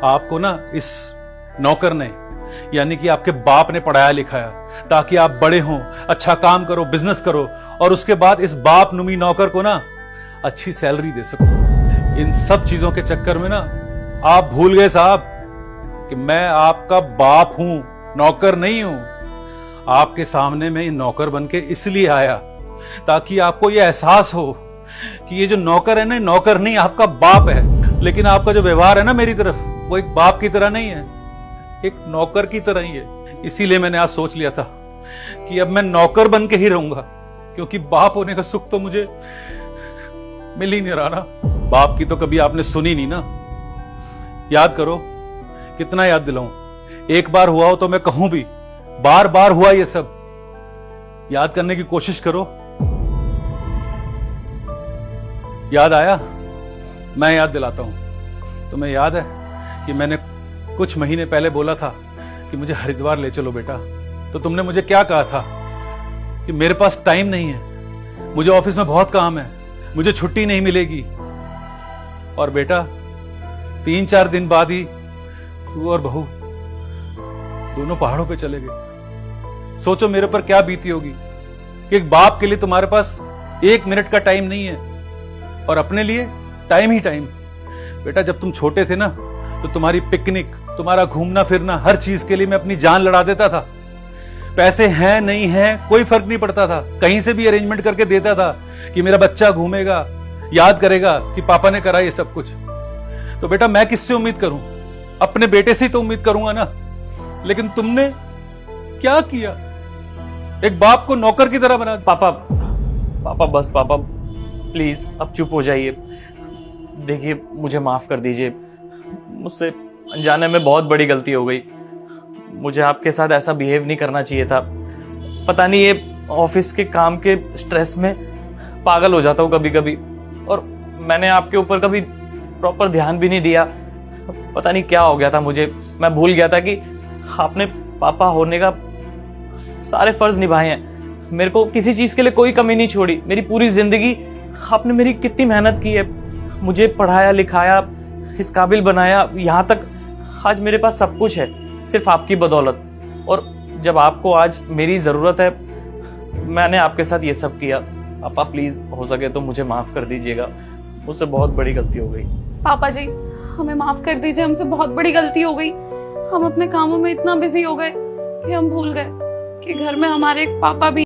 आपको ना इस नौकर ने, यानी कि आपके बाप ने पढ़ाया लिखाया ताकि आप बड़े हों, अच्छा काम करो, बिजनेस करो और उसके बाद इस बाप नुमी नौकर को ना अच्छी सैलरी दे सको। इन सब चीजों के चक्कर में ना आप भूल गए साहब कि मैं आपका बाप हूं, नौकर नहीं हूं। आपके सामने मैं नौकर बन के इसलिए आया ताकि आपको यह एहसास हो कि ये जो नौकर है ना, नौकर नहीं, आपका बाप है। लेकिन आपका जो व्यवहार है ना मेरी तरफ, वो एक बाप की तरह नहीं है, एक नौकर की तरह ही है। इसीलिए मैंने आज सोच लिया था कि अब मैं नौकर बन के ही रहूंगा, क्योंकि बाप होने का सुख तो मुझे मिल ही नहीं रहा ना। बाप की तो कभी आपने सुनी नहीं ना। याद करो, कितना याद दिलाऊं। एक बार हुआ हो तो मैं कहूं भी, बार बार हुआ ये सब। याद करने की कोशिश करो। याद आया? मैं याद दिलाता हूं। तुम्हें याद है कि मैंने कुछ महीने पहले बोला था कि मुझे हरिद्वार ले चलो बेटा, तो तुमने मुझे क्या कहा था कि मेरे पास टाइम नहीं है, मुझे ऑफिस में बहुत काम है, मुझे छुट्टी नहीं मिलेगी। और बेटा 3-4 दिन बाद ही तू और बहू दोनों पहाड़ों पे चले गए। सोचो मेरे पर क्या बीती होगी कि एक बाप के लिए तुम्हारे पास 1 मिनट का टाइम नहीं है और अपने लिए टाइम ही टाइम। बेटा जब तुम छोटे थे ना, तो तुम्हारी पिकनिक, तुम्हारा घूमना फिरना, हर चीज के लिए मैं अपनी जान लड़ा देता था। पैसे हैं नहीं हैं कोई फर्क नहीं पड़ता था, कहीं से भी अरेंजमेंट करके देता था कि मेरा बच्चा घूमेगा, याद करेगा कि पापा ने करा ये सब कुछ। तो बेटा मैं किससे उम्मीद करूं? अपने बेटे से ही तो उम्मीद करूंगा ना। लेकिन तुमने क्या किया? एक बाप को नौकर की तरह बना दिया। पापा बस पापा प्लीज अब चुप हो जाइए। देखिए मुझे माफ कर दीजिए, मुझसे अनजाने में बहुत बड़ी गलती हो गई। मुझे आपके साथ ऐसा बिहेव नहीं करना चाहिए था। पता नहीं ये ऑफिस के काम के स्ट्रेस में पागल हो जाता हूँ कभी कभी, और मैंने आपके ऊपर कभी प्रॉपर ध्यान भी नहीं दिया। पता नहीं क्या हो गया था मुझे। मैं भूल गया था कि आपने पापा होने का सारे फर्ज निभाए हैं। मेरे को किसी चीज के लिए कोई कमी नहीं छोड़ी। मेरी पूरी जिंदगी आपने मेरी कितनी मेहनत की है, मुझे पढ़ाया लिखाया, इस काबिल बनाया, यहाँ तक आज मेरे पास सब कुछ है सिर्फ आपकी बदौलत। और जब आपको आज मेरी जरूरत है, मैंने आपके साथ ये सब किया। पापा प्लीज हो सके तो मुझे माफ कर दीजिएगा, मुझसे बहुत बड़ी गलती हो गई। पापा जी हमें माफ कर दीजिए, हमसे बहुत बड़ी गलती हो गई। हम अपने कामों में इतना बिजी हो गए कि हम भूल गए कि घर में हमारे एक पापा भी